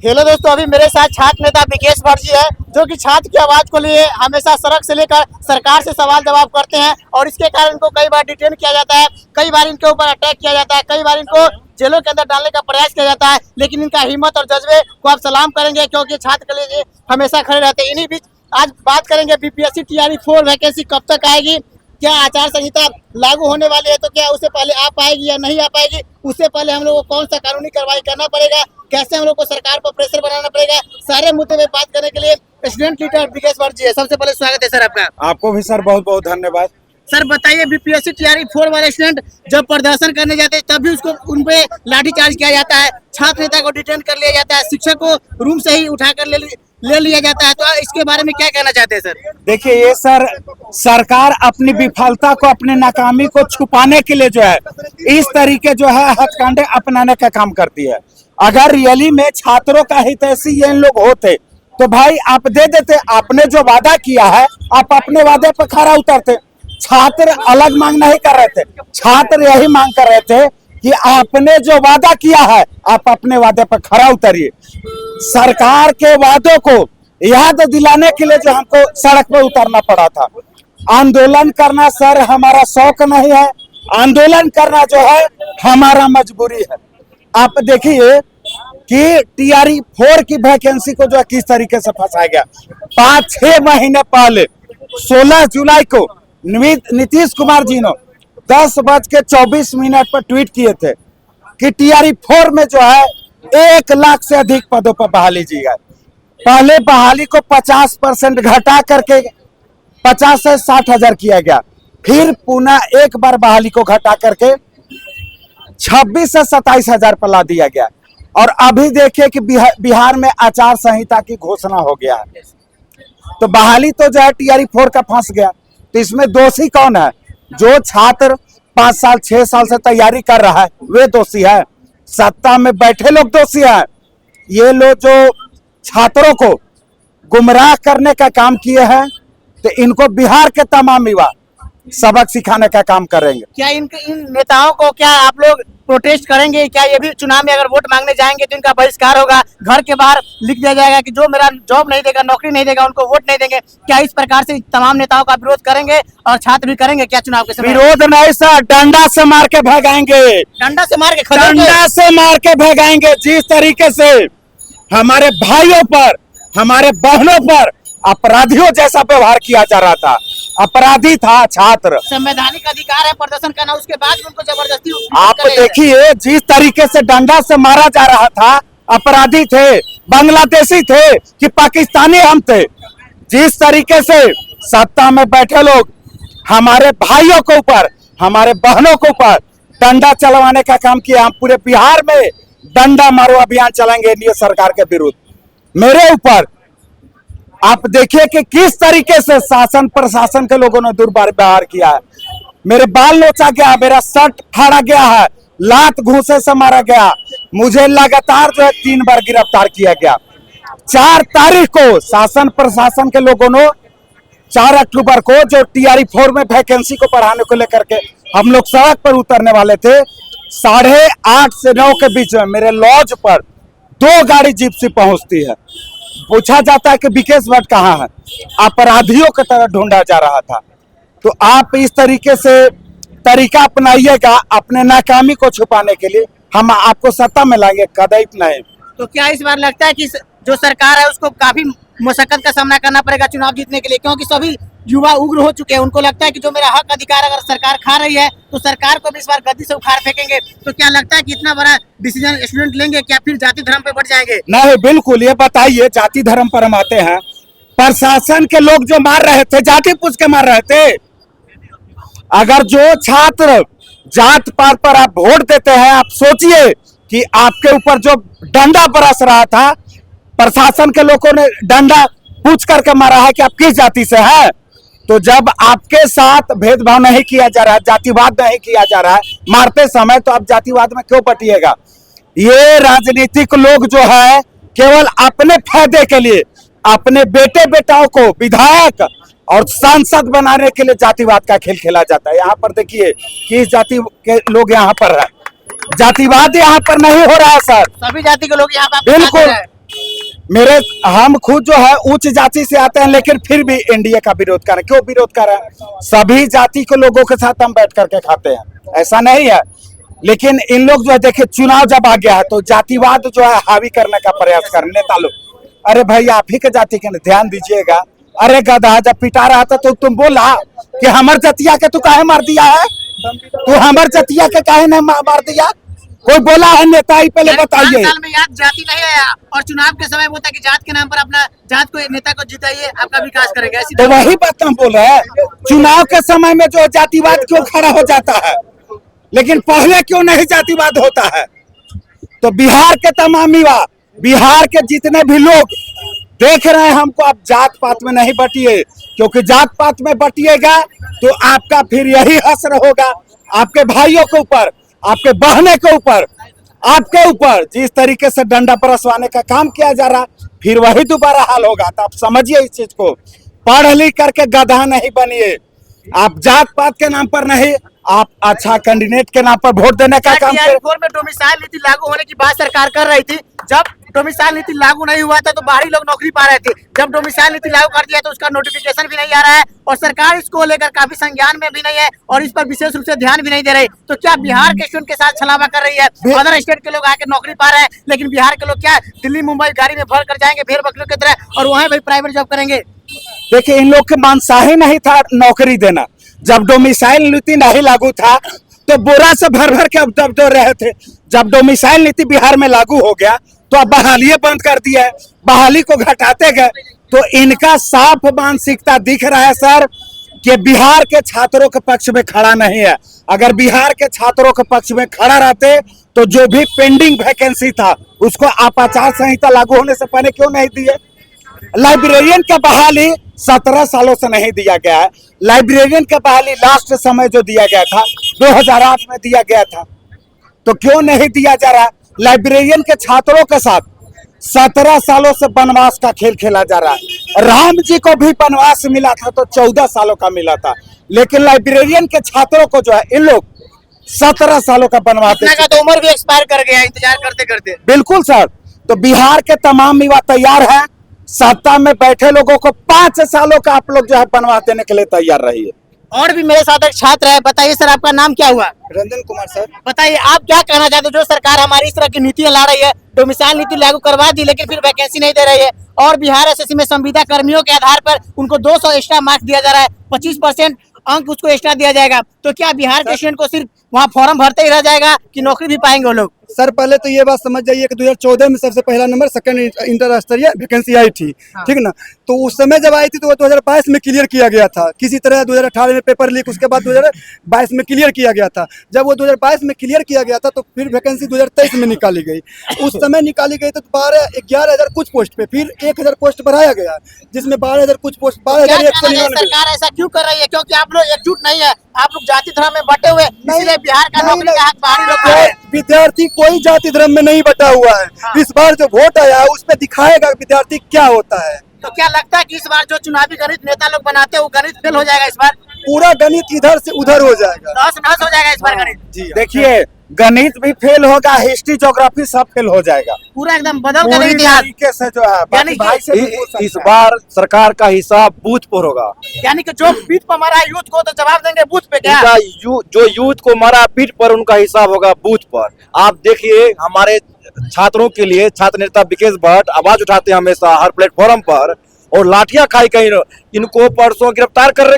Hello दोस्तों, अभी मेरे साथ छात्र नेता विकेश भट्ट जी है, जो कि छात्र की आवाज को लिए हमेशा सड़क से लेकर सरकार से सवाल जवाब करते हैं और इसके कारण इनको कई बार डिटेन किया जाता है, कई बार इनके ऊपर अटैक किया जाता है, कई बार इनको जेलों के अंदर डालने का प्रयास किया जाता है। लेकिन इनका हिम्मत और जज्बे को आप सलाम करेंगे, क्योंकि छात्र के लिए हमेशा खड़े रहते हैं। इन्हीं बीच आज बात करेंगे बीपीएससी टीआरई 4 वैकेंसी कब तक आएगी, क्या आचार संहिता लागू होने वाली है तो क्या उससे पहले आ पाएगी या नहीं आ पाएगी, उससे पहले हम लोग को कौन सा कानूनी कार्रवाई करना पड़ेगा, कैसे हम लोग को सरकार पर प्रेशर बनाना पड़ेगा, सारे मुद्दे पे बात करने के लिए प्रेसिडेंट लीडर विकेश भट्ट जी है। सबसे पहले स्वागत है सर आपका। आपको भी सर बहुत बहुत धन्यवाद। सर बताइए, बीपीएससी टीआरई 4 वाले स्टूडेंट जब प्रदर्शन करने जाते हैं तब भी उसको उन पे लाठीचार्ज किया जाता है, छात्र नेता को डिटेन कर लिया जाता है, शिक्षक को रूम से ही उठाकर ले लिया जाता है, तो इसके बारे में क्या कहना चाहते हैं सर? देखिए, ये सर सरकार अपनी विफलता को, अपनी नाकामी को छुपाने के लिए जो है इस तरीके जो है हथकंडे अपनाने का काम करती है। अगर रियली में छात्रों का हितैषी ये इन लोग होते तो भाई आप दे देते। आपने जो वादा किया है आप अपने वादे पर खरा उतरते। छात्र अलग मांग नहीं कर रहे थे, छात्र यही मांग कर रहे थे कि आपने जो वादा किया है आप अपने वादे पर खरा उतरिए। सरकार के वादों को याद दिलाने के लिए जो हमको सड़क पर उतरना पड़ा था। आंदोलन करना सर हमारा शौक नहीं है, आंदोलन करना जो है हमारा मजबूरी है। आप देखिए कि टीआरई 4 की वैकेंसी को जो है किस तरीके से फंसाया गया। 5-6 महीने पहले 16 जुलाई को नीतीश कुमार जी ने 10:24 पर ट्वीट किए थे कि टीआरई 4 में जो है 1 लाख से अधिक पदों पर बहाली जी है। पहले बहाली को 50% घटा करके 50 से 60 हजार किया गया, फिर पुनः एक बार बहाली को घटा करके 26 से 27 हजार पर ला दिया गया। और अभी देखिए कि बिहार में आचार संहिता की घोषणा हो गया है, तो बहाली तो जो है टीआरई 4 का फंस गया। तो इसमें दोषी कौन है? जो छात्र 5 साल 6 साल से तैयारी कर रहा है वे दोषी है, सत्ता में बैठे लोग दोषी है। ये लोग जो छात्रों को गुमराह करने का काम किए हैं तो इनको बिहार के तमाम युवा सबक सिखाने का काम करेंगे। क्या इन नेताओं को क्या आप लोग प्रोटेस्ट करेंगे? क्या ये भी चुनाव में अगर वोट मांगने जाएंगे तो इनका बहिष्कार होगा, घर के बाहर लिख दिया जाएगा कि जो मेरा जॉब नहीं देगा, नौकरी नहीं देगा, उनको वोट नहीं देंगे? क्या इस प्रकार से तमाम नेताओं का विरोध करेंगे और छात्र भी करेंगे क्या चुनाव के समय? विरोध नहीं सर, डंडा से मार के भगाएंगे, डंडा से मार के डंडा से मार के भगाएंगे। जिस तरीके से हमारे भाइयों पर, हमारे बहनों पर अपराधियों जैसा व्यवहार किया जा रहा था, अपराधी था छात्र। संवैधानिक अधिकार है प्रदर्शन करना, उसके बाद उनको जबरदस्ती आप देखिए जिस तरीके से डंडा से मारा जा रहा था, अपराधी थे, बांग्लादेशी थे कि पाकिस्तानी हम थे। जिस तरीके से सत्ता में बैठे लोग हमारे भाइयों के ऊपर, हमारे बहनों के ऊपर डंडा चलवाने का काम किया, हम पूरे बिहार में डंडा मारो अभियान चलाएंगे एनडीए सरकार के विरुद्ध। मेरे ऊपर आप देखिए कि किस तरीके से शासन प्रशासन के लोगों ने दुर्व्यवहार किया है। मेरे बाल नोचा गया, मेरा शर्ट फाड़ा गया है, लात घूंसे से मारा गया, मुझे लगातार जो है 3 बार गिरफ्तार किया गया। 4 तारीख को शासन प्रशासन के लोगों ने 4 अक्टूबर को जो टीआरई 4 में वैकेंसी को बढ़ाने को लेकर के हम लोग सड़क पर उतरने वाले थे, 8:30 से 9 के बीच में मेरे लॉज पर 2 गाड़ी जिप्सी पहुंचती है। पूछा जाता है कि विकेश भट्ट कहाँ है? अपराधियों की तरह ढूंढा जा रहा था। तो आप इस तरीके से तरीका अपनाइएगा अपने नाकामी को छुपाने के लिए, हम आपको सत्ता में लाएंगे, कदापि नहीं। तो क्या इस बार लगता है कि जो सरकार है उसको काफी मशक्कत का सामना करना पड़ेगा चुनाव जीतने के लिए, क्योंकि सभी युवा उग्र हो चुके हैं, उनको लगता है कि जो मेरा हक अधिकार अगर सरकार खा रही है तो सरकार को भी इस बार गद्दी से उखाड़ फेंकेंगे? तो क्या लगता है कि इतना बड़ा डिसीजन स्टूडेंट लेंगे, क्या फिर जाति धर्म पे बढ़ जाएंगे? नहीं, बिल्कुल। ये बताइए, जाति धर्म पर हम आते हैं, प्रशासन के लोग जो मार रहे थे जाति पूछ के मार रहे थे। अगर जो छात्र जात पात पर आप वोट देते हैं, आप सोचिए कि आपके ऊपर जो डंडा बरस रहा था, प्रशासन के लोगों ने डंडा पूछ करके मारा है कि आप किस जाति से हैं। तो जब आपके साथ भेदभाव नहीं किया जा रहा है, जातिवाद नहीं किया जा रहा है मारते समय, तो आप जातिवाद में क्यों बटिएगा? ये राजनीतिक लोग जो है केवल अपने फायदे के लिए अपने बेटे बेटाओं को विधायक और सांसद बनाने के लिए जातिवाद का खेल खेला जाता है। यहाँ पर देखिए किस जाति के लोग यहाँ पर है, जातिवाद यहाँ पर नहीं हो रहा है सर। सभी जाति के लोग यहाँ पर बिल्कुल मेरे हम खुद जो है उच्च जाति से आते हैं, लेकिन फिर भी एनडीए का विरोध कर रहे हैं। क्यों विरोध कर रहे हैं? सभी जाति के लोगों के साथ हम बैठ करके खाते हैं, ऐसा नहीं है। लेकिन इन लोग जो है, देखिए चुनाव जब आ गया है तो जातिवाद जो है हावी करने का प्रयास कर रहे नेता लोग। अरे भाई आप ही के जाति के ध्यान दीजिएगा। अरे गधा जब पिटा रहा था तो तुम बोला कि हमर जतिया के तू काहे मार दिया है, तू हमर जतिया के काहे नहीं मार दिया? कोई बोला है नेता ही? पहले बताइए। साल में याद जाति नहीं है और चुनाव के समय बोलता कि जात के नाम पर अपना जात को नेता को जिताइए, आपका विकास करेगा। ऐसी तो वही बात हम बोल रहे हैं, चुनाव के समय में जो जातिवाद क्यों खड़ा हो जाता है, लेकिन पहले क्यों नहीं जातिवाद होता है? तो बिहार के तमाम युवा, बिहार के जितने भी लोग देख रहे हैं हमको, आप जात पात में नहीं बटिए, क्योंकि जात पात में बटिएगा तो आपका फिर यही असर होगा आपके भाइयों के ऊपर, आपके बहने के ऊपर, आपके ऊपर। जिस तरीके से डंडा परसवाने का काम किया जा रहा, फिर वही दोबारा हाल होगा। तो आप समझिए इस चीज को, पढ़ लिख करके गधा नहीं बनिए। आप जात पात के नाम पर नहीं, आप अच्छा कैंडिडेट के नाम पर वोट देने का काम करें। में डोमिसाइल नीति लागू होने की बात सरकार कर रही थी। जब डोमिसाइल नीति लागू नहीं हुआ था तो बाहरी लोग नौकरी पा रहे थे। जब डोमिसाइल नीति लागू कर दिया तो उसका नोटिफिकेशन भी नहीं आ रहा है और सरकार इसको लेकर काफी संज्ञान में भी नहीं है और इस पर विशेष रूप से ध्यान भी नहीं दे रही। तो क्या बिहार के स्टूडेंट के साथ छलावा कर रही है? अदर स्टेट के लोग आके नौकरी पा रहे हैं, लेकिन बिहार के लोग क्या दिल्ली मुंबई गाड़ी में भर कर जाएंगे भेड़ बकरियों की तरह और वहाँ भाई प्राइवेट जॉब करेंगे? देखिए इन लोग के मनसा ही नहीं था नौकरी देना। जब डोमिसाइल नीति नहीं लागू था तो बोरा से भर भर के अब दब रहे थे। जब डोमिसाइल नीति बिहार में लागू हो गया तो अब बहाली बंद कर दिया है, बहाली को घटाते गए। तो इनका साफ मानसिकता दिख रहा है सर कि बिहार के छात्रों के पक्ष में खड़ा नहीं है। अगर बिहार के छात्रों के पक्ष में खड़ा रहते तो जो भी पेंडिंग वैकेंसी था उसको आप आचार संहिता लागू होने से पहले क्यों नहीं दिए? लाइब्रेरियन का बहाली 17 सालों से नहीं दिया गया है। लाइब्रेरियन का बहाली लास्ट समय जो दिया गया था 2008 में दिया गया था, तो क्यों नहीं दिया जा रहा? लाइब्रेरियन के छात्रों के साथ 17 सालों से वनवास का खेल खेला जा रहा है। राम जी को भी वनवास मिला था तो 14 सालों का मिला था, लेकिन लाइब्रेरियन के छात्रों को जो है इन लोग 17 सालों का वनवास। तो उम्र भी एक्सपायर कर गया इंतजार करते करते। बिल्कुल सर। तो बिहार के तमाम युवा तैयार हैं, सत्ता में बैठे लोगों को 5 सालों का आप लोग जो है बनवा देने के लिए तैयार रहिए। और भी मेरे साथ एक छात्र है, बताइए सर आपका नाम क्या हुआ? रंजन कुमार सर। बताइए आप क्या कहना चाहते हो? जो सरकार हमारी इस तरह की नीतियां ला रही है, डोमिसाइल नीति लागू करवा दी लेकिन फिर वैकेंसी नहीं दे रही है और बिहार एसएससी में संविदा कर्मियों के आधार पर उनको 200 एक्स्ट्रा मार्क्स दिया जा रहा है, 25% अंक उसको एक्स्ट्रा दिया जाएगा। तो क्या बिहार के स्टूडेंट को सिर्फ वहाँ फॉर्म भरते ही रह जाएगा कि नौकरी भी पाएंगे वो लोग? सर पहले तो ये बात समझ जाइए कि 2014 में सबसे पहला नंबर सेकंड इंटरराष्ट्रीय वैकेंसी आई थी। हाँ। ठीक ना? तो उस समय जब आई थी तो वो 2022 में क्लियर किया गया था किसी तरह। 2018 में पेपर लीक, उसके बाद 2022 में क्लियर किया गया था। जब वो 2022 में क्लियर किया गया था तो फिर वैकेंसी 2023 में निकाली गई। उस समय निकाली गई तो 11,000 कुछ पोस्ट पे फिर 1,000 पोस्ट बढ़ाया गया, जिसमें 12,000 कुछ पोस्ट, क्या कहना है, सरकार ऐसा क्यों कर रही है? क्योंकि आप लोग एकजुट नहीं है, आप लोग जाति धर्म में बटे हुए, इसलिए बिहार का नौकरी का हक बाहरी लोग पा रहे हैं। विद्यार्थी कोई जाति धर्म में नहीं बटा हुआ है। हाँ। इस बार जो वोट आया है उस पे दिखाएगा विद्यार्थी क्या होता है। तो क्या लगता है कि इस बार जो चुनावी गणित नेता लोग बनाते हैं वो गणित फेल हो जाएगा इस बार? पूरा गणित इधर से उधर हो जाएगा, तहस नहस हो जाएगा इस बार गणित। जी देखिए गणित भी फेल होगा, हिस्ट्री ज्योग्राफी सब फेल हो जाएगा, पूरा एकदम बदल कर पूरी इतिहास। तरीके से जो है। यानी कि भाई से भी पूछ सकते इस हैं। बार सरकार का हिसाब बूथ पर होगा। यानी कि जो पीठ पर मारा है यूथ को तो जवाब देंगे बूथ पे क्या? उनका जो यूथ को मारा पीठ पर, उनका हिसाब होगा बूथ पर। आप देखिए हमारे छात्रों के लिए छात्र नेता विकेश भट्ट आवाज उठाते हैं हमेशा हर प्लेटफॉर्म पर, और लाठियां खाई कहीं इनको परसों गिरफ्तार कर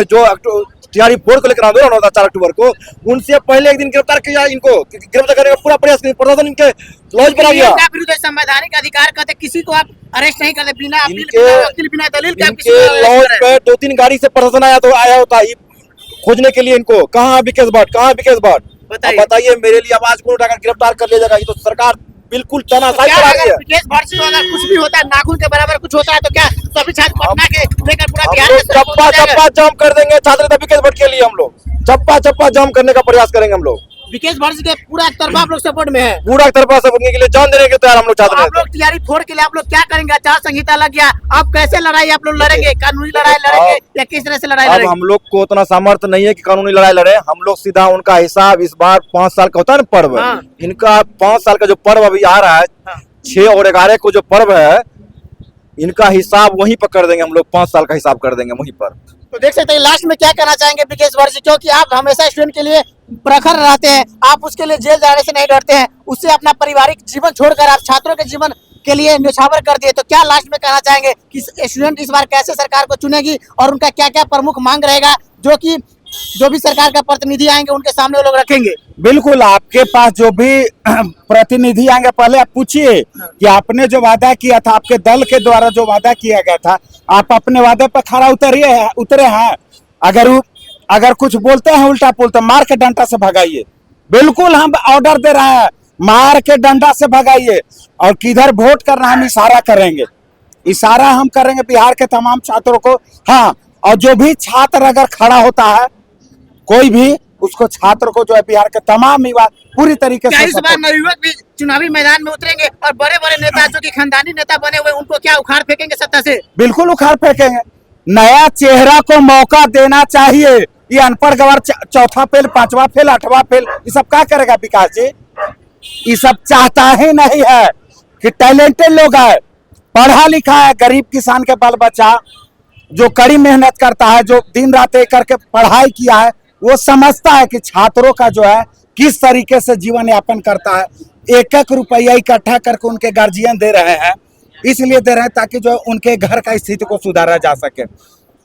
जो टीआरपी 4 को लेकर आंदोलन होता 4 अक्टूबर को, उनसे पहले एक दिन गिरफ्तार किया। इनको गिरफ्तार करने का पूरा प्रयास किया, प्रशासन इनके लॉज पर आ गया। संवैधानिक अधिकार कहते किसी को आप अरेस्ट नहीं करते बिना अपील इनके बिना वकील बिना दलील के आप किसी इनके को arrest लॉज करें। पे 2-3 गाड़ी से प्रशासन आया होता खोजने के लिए इनको। कहाँ विकेश भट्ट, कहाँ विकेश भट्ट? बताइए। बताइए मेरे लिए आवाज कौन उठाकर गिरफ्तार कर लिया जाएगा? ये तो सरकार बिल्कुल तानाशाही क्या चला रही अगर है। विकेश भट्ट से अगर कुछ भी होता है, नाखून के बराबर कुछ होता है, तो क्या सभी छात्र पटना के लेकर पूरा हम बिहार लोग में सड़कों चप्पा पर जाएंगे? चप्पा जाम कर देंगे छात्र नेता विकेश भट्ट के लिए। हम लोग चप्पा चप्पा जाम करने का प्रयास करेंगे। हम लोग विकेश भट्ट के पूरा एक तरफा आप लोग सपोर्ट में है। पूरा तरफा से के लिए जान देने के तैयार हम लोग तो छात्र आप नेता। लोग तैयारी फोड़ के लिए आप लोग क्या करेंगे? आचार संहिता लग गया, अब कैसे लड़ाई आप लोग लड़ेंगे? कानूनी लड़ाई लड़ेंगे या किस तरह से लड़ाई अब लड़ेंगे? हम लोग को उतना सामर्थ्य नहीं है कि कानूनी लड़ाई लड़े। हम लोग सीधा उनका हिसाब, इस बार 5 साल का होता है ना पर्व, हाँ। इनका 5 साल का जो पर्व अभी आ रहा है, हाँ। 6 और 11 को जो पर्व है, इनका हिसाब वहीं पर कर देंगे हम लोग, 5 साल का हिसाब कर देंगे वहीं पर। तो देख सकते हैं लास्ट में क्या कहना चाहेंगे विकेश भट्ट जी, क्योंकि आप हमेशा स्टूडेंट के लिए प्रखर रहते हैं, आप उसके लिए जेल जाने से नहीं डरते हैं, उससे अपना पारिवारिक जीवन छोड़कर आप छात्रों के जीवन के लिए न्यौछावर कर दिए। तो क्या लास्ट में कहना चाहेंगे कि स्टूडेंट इस बार कैसे सरकार को चुनेगी और उनका क्या क्या प्रमुख मांग रहेगा जो भी सरकार का प्रतिनिधि आएंगे उनके सामने वो लोग रखेंगे? बिल्कुल, आपके पास जो भी प्रतिनिधि आएंगे पहले आप पूछिए कि आपने जो वादा किया था, आपके दल के द्वारा जो वादा किया गया था, आप अपने वादे पर खरा उतरे हैं? अगर कुछ बोलते हैं उल्टा पुल्टा, मार के डंडा से भगाइए। बिल्कुल हम ऑर्डर दे रहे हैं, मार के डंडा से भगाइए। और किधर वोट करना हम इशारा करेंगे, इशारा हम करेंगे बिहार के तमाम छात्रों को। हाँ, और जो भी छात्र अगर खड़ा होता है कोई भी, उसको छात्र को जो है बिहार के तमाम युवा पूरी तरीके से इस बार नवयुवक भी चुनावी मैदान में उतरेंगे और बड़े बड़े नेता जो कि खानदानी नेता बने हुए उनको क्या उखाड़ फेंकेंगे सत्ता से? बिल्कुल उखाड़ फेंकेंगे। नया चेहरा को मौका देना चाहिए। ये अनपढ़ गवार चौथा फेल, 5वां फेल, 8वां फेल, ये सब क्या करेगा विकास जी? ये सब चाहता ही नहीं है कि टैलेंटेड लोग है, पढ़ा लिखा है, गरीब किसान के बाल बच्चा जो कड़ी मेहनत करता है, जो दिन रात एक करके पढ़ाई किया है, वो समझता है कि छात्रों का जो है किस तरीके से जीवन यापन करता है। 1-1 रुपया इकट्ठा करके उनके गार्जियन दे रहे हैं, इसलिए दे रहे हैं ताकि जो उनके घर का स्थिति को सुधारा जा सके।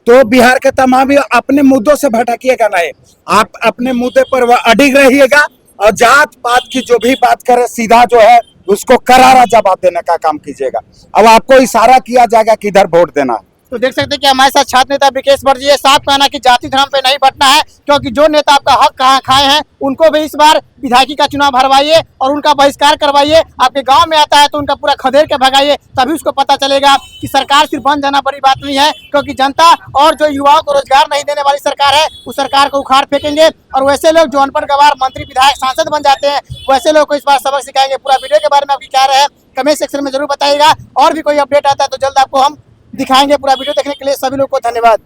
तो बिहार के तमाम अपने मुद्दों से भटकिएगा नहीं, आप अपने मुद्दे पर वह अडिग रहिएगा और जात पात की जो भी बात करे सीधा जो है उसको करारा जवाब देने का काम कीजिएगा। अब आपको इशारा किया जाएगा कि इधर वोट देना। तो देख सकते हैं कि हमारे साथ छात्र नेता विकेश भट्ट जी है। साफ कहना कि जाति धर्म पे नहीं बटना है, क्योंकि जो नेता आपका हक कहाँ खाए हैं उनको भी इस बार विधायकी का चुनाव हरवाइए और उनका बहिष्कार करवाइए। आपके गांव में आता है तो उनका पूरा खदेड़ के भगाइए, तभी उसको पता चलेगा कि सरकार सिर्फ बन जाना बड़ी बात नहीं है, क्योंकि जनता और जो युवाओं को रोजगार नहीं देने वाली सरकार है उस सरकार को उखाड़ फेंकेंगे। और वैसे लोग जो अनपढ़ गवार मंत्री विधायक सांसद बन जाते हैं वैसे लोग को इस बार सबक सिखाएंगे। पूरा वीडियो के बारे में आपकी क्या राय है कमेंट सेक्शन में जरूर बताइएगा, और भी कोई अपडेट आता है तो जल्द आपको हम दिखाएंगे। पूरा वीडियो देखने के लिए सभी लोग को धन्यवाद।